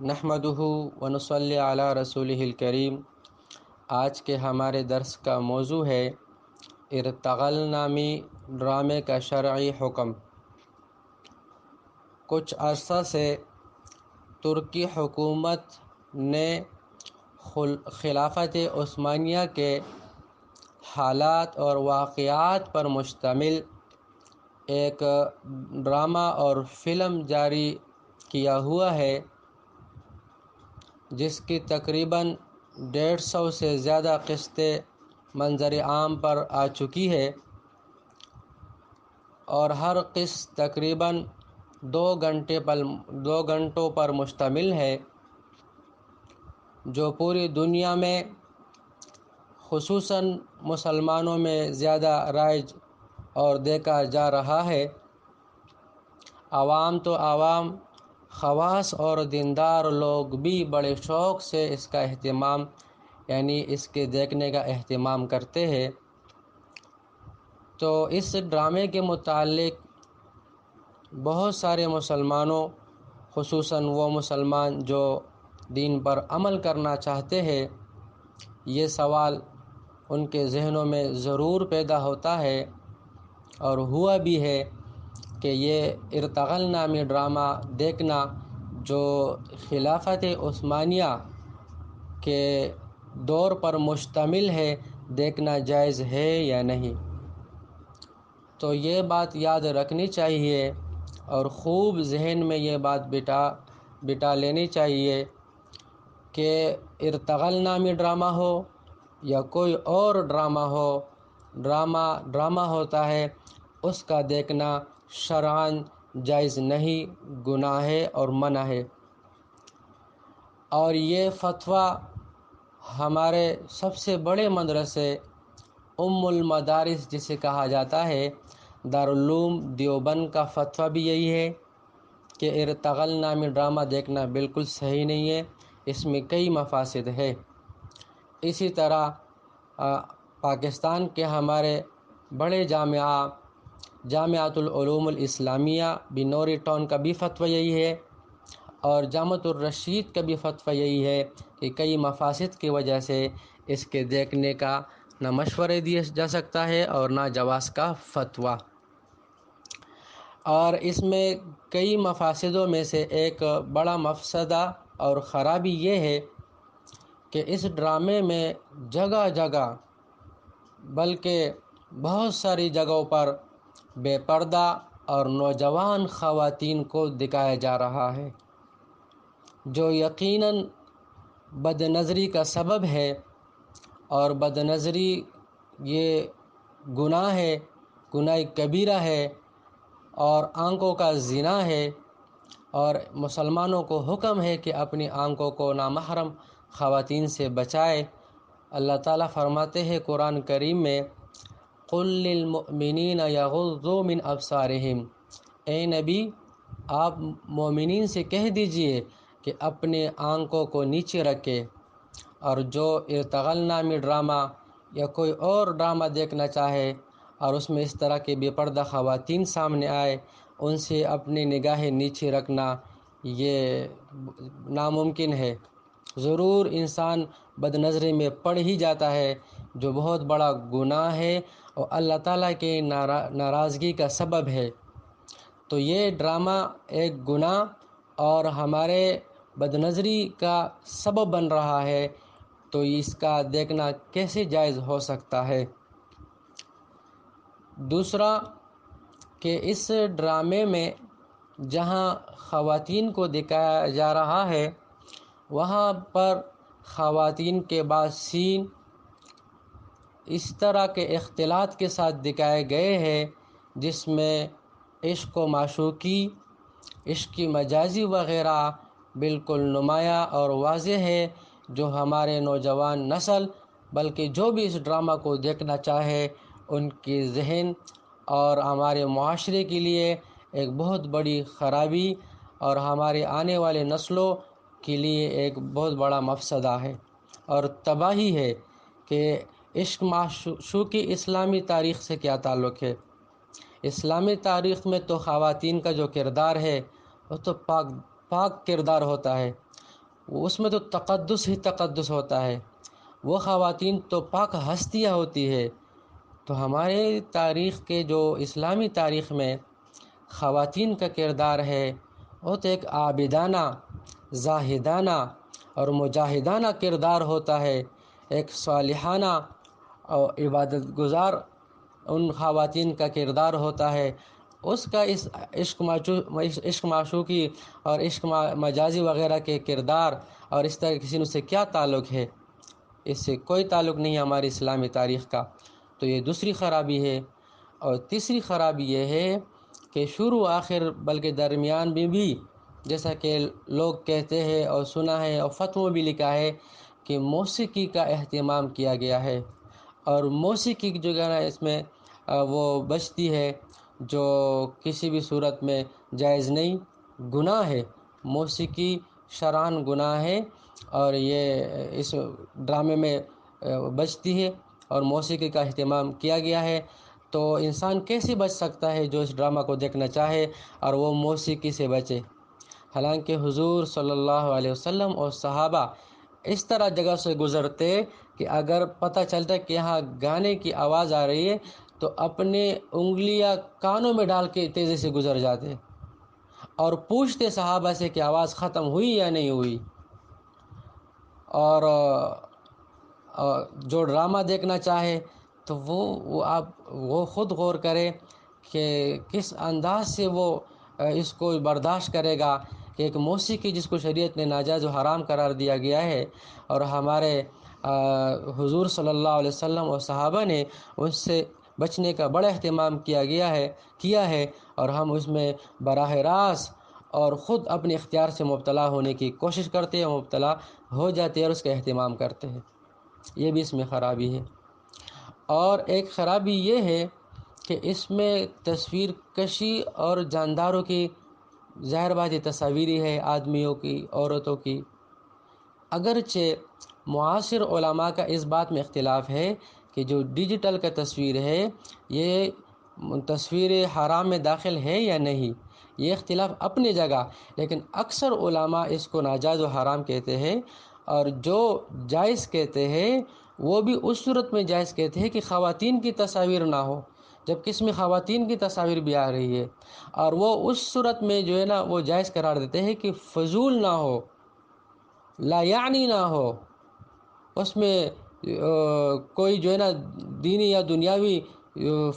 نحمدہ ونصلی علی رسولہ الکریم۔ آج کے ہمارے درس کا موضوع ہے ارطغرل نامی ڈرامے کا شرعی حکم۔ کچھ عرصہ سے ترکی حکومت نے خلافت عثمانیہ کے حالات اور واقعات پر مشتمل ایک ڈرامہ اور فلم جاری کیا ہوا ہے، جس کی تقریباً 150 سے زیادہ قسطیں منظر عام پر آ چکی ہے، اور ہر قسط تقریباً 2 گھنٹوں پر مشتمل ہے، جو پوری دنیا میں خصوصاً مسلمانوں میں زیادہ رائج اور دیکھا جا رہا ہے۔ عوام تو عوام، خواص اور دیندار لوگ بھی بڑے شوق سے اس کا اہتمام اس کے دیکھنے کا اہتمام کرتے ہیں۔ تو اس ڈرامے کے متعلق بہت سارے مسلمانوں، خصوصاً وہ مسلمان جو دین پر عمل کرنا چاہتے ہیں، یہ سوال ان کے ذہنوں میں ضرور پیدا ہوتا ہے اور ہوا بھی ہے کہ یہ ارطغرل نامی ڈرامہ دیکھنا، جو خلافت عثمانیہ کے دور پر مشتمل ہے، دیکھنا جائز ہے یا نہیں۔ تو یہ بات یاد رکھنی چاہیے اور خوب ذہن میں یہ بات بٹا لینی چاہیے کہ ارطغرل نامی ڈرامہ ہو یا کوئی اور ڈرامہ ہو، ڈرامہ ہوتا ہے، اس کا دیکھنا شرعاً جائز نہیں، گناہ ہے اور منع ہے۔ اور یہ فتویٰ ہمارے سب سے بڑے مدرسے ام المدارس جسے کہا جاتا ہے، دارالعلوم دیوبند کا فتویٰ بھی یہی ہے کہ ارطغرل نامی ڈرامہ دیکھنا بالکل صحیح نہیں ہے، اس میں کئی مفاسد ہے۔ اسی طرح پاکستان کے ہمارے بڑے جامعۃ العلوم الاسلامیہ بنوری ٹاؤن کا بھی فتویٰ یہی ہے، اور جامعۃ الرشید کا بھی فتویٰ یہی ہے کہ کئی مفاسد کی وجہ سے اس کے دیکھنے کا نہ مشورے دیا جا سکتا ہے اور نہ جواز کا فتویٰ۔ اور اس میں کئی مفاسدوں میں سے ایک بڑا مفسدہ اور خرابی یہ ہے کہ اس ڈرامے میں جگہ جگہ، بلکہ بہت ساری جگہوں پر بے پردہ اور نوجوان خواتین کو دکھایا جا رہا ہے، جو یقیناً بد نظری کا سبب ہے، اور بد نظری یہ گناہ ہے، گناہ کبیرہ ہے اور آنکھوں کا زنا ہے، اور مسلمانوں کو حکم ہے کہ اپنی آنکھوں کو نامحرم خواتین سے بچائے۔ اللہ تعالیٰ فرماتے ہیں قرآن کریم میں، قُل لِّلْمُؤْمِنِينَ يَغُضُّوا مِنْ أَبْصَارِهِمْ، اے نبی آپ مومنین سے کہہ دیجئے کہ اپنے آنکھوں کو نیچے رکھے۔ اور جو ارطغرل نامی ڈرامہ یا کوئی اور ڈرامہ دیکھنا چاہے اور اس میں اس طرح کے بے پردہ خواتین سامنے آئے، ان سے اپنی نگاہیں نیچے رکھنا یہ ناممکن ہے۔ ضرور انسان بد نظری میں پڑ ہی جاتا ہے، جو بہت بڑا گناہ ہے اور اللہ تعالیٰ کے ناراضگی کا سبب ہے۔ تو یہ ڈرامہ ایک گناہ اور ہمارے بد نظری کا سبب بن رہا ہے، تو اس کا دیکھنا کیسے جائز ہو سکتا ہے؟ دوسرا کہ اس ڈرامے میں جہاں خواتین کو دکھایا جا رہا ہے، وہاں پر خواتین کے بعض سین اس طرح کے اختلاط کے ساتھ دکھائے گئے ہیں جس میں عشق و معشوقی، عشق کی مجازی وغیرہ بالکل نمایاں اور واضح ہے، جو ہمارے نوجوان نسل، بلکہ جو بھی اس ڈرامہ کو دیکھنا چاہے، ان کی ذہن اور ہمارے معاشرے کے لیے ایک بہت بڑی خرابی اور ہمارے آنے والے نسلوں کے لیے ایک بہت بڑا مفسدہ ہے اور تباہی ہے کہ عشق معشوقی اسلامی تاریخ سے کیا تعلق ہے۔ اسلامی تاریخ میں تو خواتین کا جو کردار ہے وہ تو پاک کردار ہوتا ہے، اس میں تو تقدس ہی تقدس ہوتا ہے، وہ خواتین تو پاک ہستیاں ہوتی ہے۔ تو ہمارے تاریخ کے جو اسلامی تاریخ میں خواتین کا کردار ہے وہ تو ایک عابدانہ، زاہدانہ اور مجاہدانہ کردار ہوتا ہے، ایک صالحانہ اور عبادت گزار ان خواتین کا کردار ہوتا ہے۔ اس کا اس عشق معشوقی اور عشق مجازی وغیرہ کے کردار اور اس طرح کسی سے کیا تعلق ہے؟ اس سے کوئی تعلق نہیں ہماری اسلامی تاریخ کا۔ تو یہ دوسری خرابی ہے۔ اور تیسری خرابی یہ ہے کہ شروع آخر بلکہ درمیان میں بھی جیسا کہ لوگ کہتے ہیں اور سنا ہے اور فتووں بھی لکھا ہے کہ موسیقی کا اہتمام کیا گیا ہے، اور موسیقی جو ہے نا اس میں وہ بچتی ہے جو کسی بھی صورت میں جائز نہیں، گناہ ہے، موسیقی شرعاً گناہ ہے، اور یہ اس ڈرامے میں بچتی ہے اور موسیقی کا اہتمام کیا گیا ہے۔ تو انسان کیسے بچ سکتا ہے جو اس ڈرامہ کو دیکھنا چاہے اور وہ موسیقی سے بچے؟ حالانکہ حضور صلی اللہ علیہ وسلم اور صحابہ اس طرح جگہ سے گزرتے کہ اگر پتہ چلتا کہ یہاں گانے کی آواز آ رہی ہے تو اپنے انگلیاں کانوں میں ڈال کے تیزی سے گزر جاتے اور پوچھتے صحابہ سے کہ آواز ختم ہوئی یا نہیں ہوئی۔ اور جو ڈرامہ دیکھنا چاہے تو وہ خود غور کرے کہ کس انداز سے وہ اس کو برداشت کرے گا کہ ایک موسیقی جس کو شریعت نے ناجائز و حرام قرار دیا گیا ہے، اور ہمارے حضور صلی اللہ علیہ وسلم اور صحابہ نے اس سے بچنے کا بڑا اہتمام کیا ہے، اور ہم اس میں براہ راست اور خود اپنے اختیار سے مبتلا ہونے کی کوشش کرتے ہیں، مبتلا ہو جاتے ہیں اور اس کا اہتمام کرتے ہیں۔ یہ بھی اس میں خرابی ہے۔ اور ایک خرابی یہ ہے کہ اس میں تصویر کشی اور جانداروں کی ظاہر بات تصاویری ہے، آدمیوں کی، عورتوں کی۔ اگرچہ معاصر علماء کا اس بات میں اختلاف ہے کہ جو ڈیجیٹل کا تصویر ہے یہ تصویر حرام میں داخل ہے یا نہیں، یہ اختلاف اپنی جگہ، لیکن اکثر علماء اس کو ناجائز و حرام کہتے ہیں، اور جو جائز کہتے ہیں وہ بھی اس صورت میں جائز کہتے ہیں کہ خواتین کی تصاویر نہ ہو، جب کہ اس میں خواتین کی تصاویر بھی آ رہی ہے، اور وہ اس صورت میں جو ہے نا وہ جائز قرار دیتے ہیں کہ فضول نہ ہو، لا یعنی نہ ہو، اس میں کوئی جو ہے نا دینی یا دنیاوی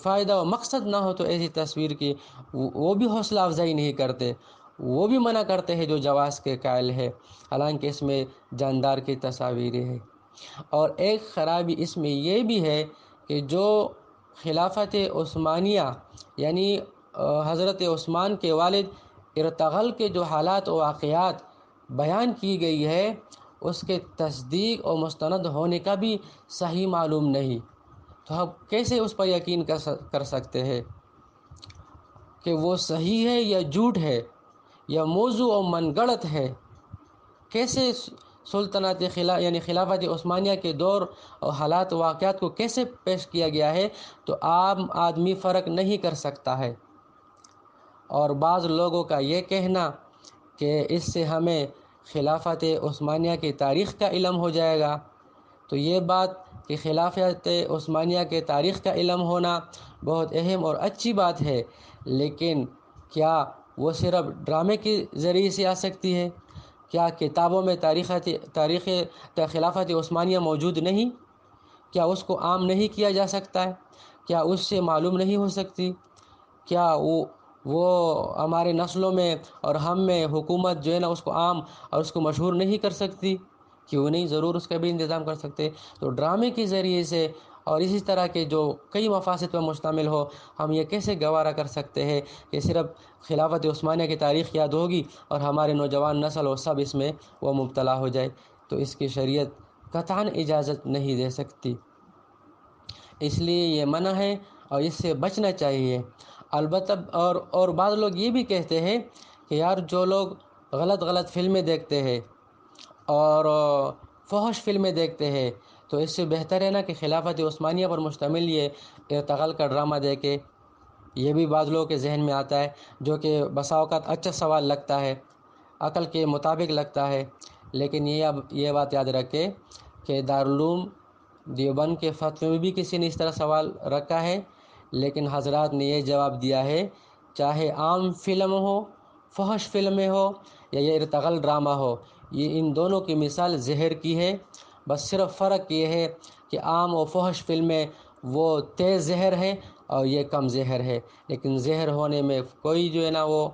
فائدہ و مقصد نہ ہو، تو ایسی تصویر کی وہ بھی حوصلہ افزائی نہیں کرتے، وہ بھی منع کرتے ہیں جو جواز کے قائل ہے، حالانکہ اس میں جاندار کی تصاویر ہے۔ اور ایک خرابی اس میں یہ بھی ہے کہ جو خلافت عثمانیہ یعنی حضرت عثمان کے والد ارطغرل کے جو حالات و واقعات بیان کی گئی ہے اس کے تصدیق اور مستند ہونے کا بھی صحیح معلوم نہیں، تو ہم کیسے اس پر یقین کر سکتے ہیں کہ وہ صحیح ہے یا جھوٹ ہے یا موضوع و من گڑت ہے؟ کیسے سلطنت یعنی خلافت عثمانیہ کے دور اور حالات و واقعات کو کیسے پیش کیا گیا ہے تو عام آدمی فرق نہیں کر سکتا ہے۔ اور بعض لوگوں کا یہ کہنا کہ اس سے ہمیں خلافت عثمانیہ کی تاریخ کا علم ہو جائے گا، تو یہ بات کہ خلافت عثمانیہ کے تاریخ کا علم ہونا بہت اہم اور اچھی بات ہے، لیکن کیا وہ صرف ڈرامے کے ذریعے سے آ سکتی ہے؟ کیا کتابوں میں تاریخ خلافت عثمانیہ موجود نہیں؟ کیا اس کو عام نہیں کیا جا سکتا ہے؟ کیا اس سے معلوم نہیں ہو سکتی؟ کیا وہ ہمارے نسلوں میں اور ہم میں حکومت جو ہے نا اس کو عام اور اس کو مشہور نہیں کر سکتی؟ کیوں نہیں، ضرور اس کا بھی انتظام کر سکتے۔ تو ڈرامے کے ذریعے سے اور اسی طرح کے جو کئی مفاسد پر مشتمل ہو، ہم یہ کیسے گوارا کر سکتے ہیں کہ صرف خلافت عثمانیہ کی تاریخ یاد ہوگی اور ہمارے نوجوان نسل اور سب اس میں وہ مبتلا ہو جائے؟ تو اس کی شریعت قطعاً اجازت نہیں دے سکتی، اس لیے یہ منع ہے اور اس سے بچنا چاہیے۔ البتہ اور بعض لوگ یہ بھی کہتے ہیں کہ یار جو لوگ غلط فلمیں دیکھتے ہیں اور فحش فلمیں دیکھتے ہیں تو اس سے بہتر ہے نا کہ خلافت عثمانیہ پر مشتمل یہ ارطغرل کا ڈرامہ دیکھے۔ یہ بھی بعض لوگوں کے ذہن میں آتا ہے، جو کہ بسا اوقات اچھا سوال لگتا ہے، عقل کے مطابق لگتا ہے، لیکن یہ بات یاد رکھے کہ دارالعلوم دیوبند کے فتوے میں بھی کسی نے اس طرح سوال رکھا ہے، لیکن حضرات نے یہ جواب دیا ہے چاہے عام فلم ہو، فحش فلمیں ہو یا یہ ارتغل ڈرامہ ہو، یہ ان دونوں کی مثال زہر کی ہے۔ بس صرف فرق یہ ہے کہ عام و فحش فلمیں وہ تیز زہر ہے اور یہ کم زہر ہے، لیکن زہر ہونے میں کوئی جو ہے نا وہ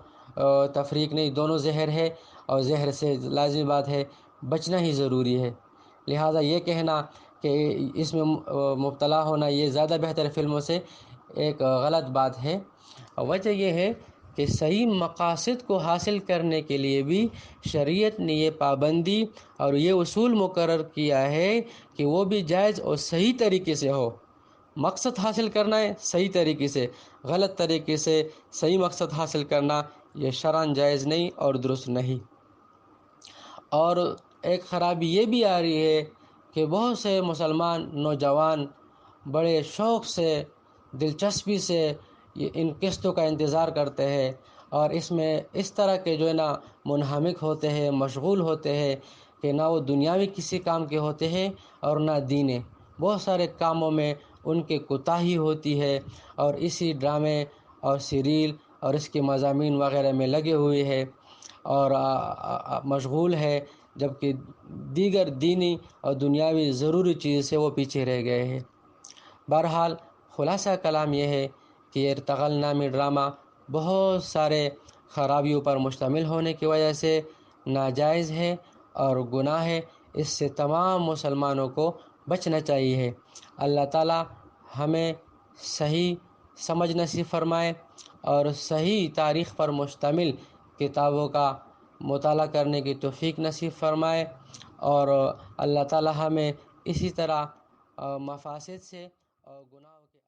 تفریق نہیں، دونوں زہر ہے اور زہر سے لازمی بات ہے بچنا ہی ضروری ہے۔ لہٰذا یہ کہنا کہ اس میں مبتلا ہونا یہ زیادہ بہتر فلموں سے ایک غلط بات ہے۔ وجہ یہ ہے کہ صحیح مقاصد کو حاصل کرنے کے لیے بھی شریعت نے یہ پابندی اور یہ اصول مقرر کیا ہے کہ وہ بھی جائز اور صحیح طریقے سے ہو۔ مقصد حاصل کرنا ہے صحیح طریقے سے، غلط طریقے سے صحیح مقصد حاصل کرنا یہ شرعاً جائز نہیں اور درست نہیں۔ اور ایک خرابی یہ بھی آ رہی ہے کہ بہت سے مسلمان نوجوان بڑے شوق سے، دلچسپی سے ان قسطوں کا انتظار کرتے ہیں اور اس میں اس طرح کے جو ہے نا منہمک ہوتے ہیں، مشغول ہوتے ہیں کہ نہ وہ دنیاوی کسی کام کے ہوتے ہیں اور نہ دینی۔ بہت سارے کاموں میں ان کی کوتاہی ہوتی ہے اور اسی ڈرامے اور سیریل اور اس کے مضامین وغیرہ میں لگے ہوئے ہیں اور مشغول ہے، جبکہ دیگر دینی اور دنیاوی ضروری چیز سے وہ پیچھے رہ گئے ہیں۔ بہرحال خلاصہ کلام یہ ہے کہ یہ ارتغل نامی ڈرامہ بہت سارے خرابیوں پر مشتمل ہونے کی وجہ سے ناجائز ہے اور گناہ ہے۔ اس سے تمام مسلمانوں کو بچنا چاہیے۔ اللہ تعالی ہمیں صحیح سمجھ نصیب فرمائے اور صحیح تاریخ پر مشتمل کتابوں کا مطالعہ کرنے کی توفیق نصیب فرمائے، اور اللہ تعالی ہمیں اسی طرح مفاسد سے اور گناہوں کے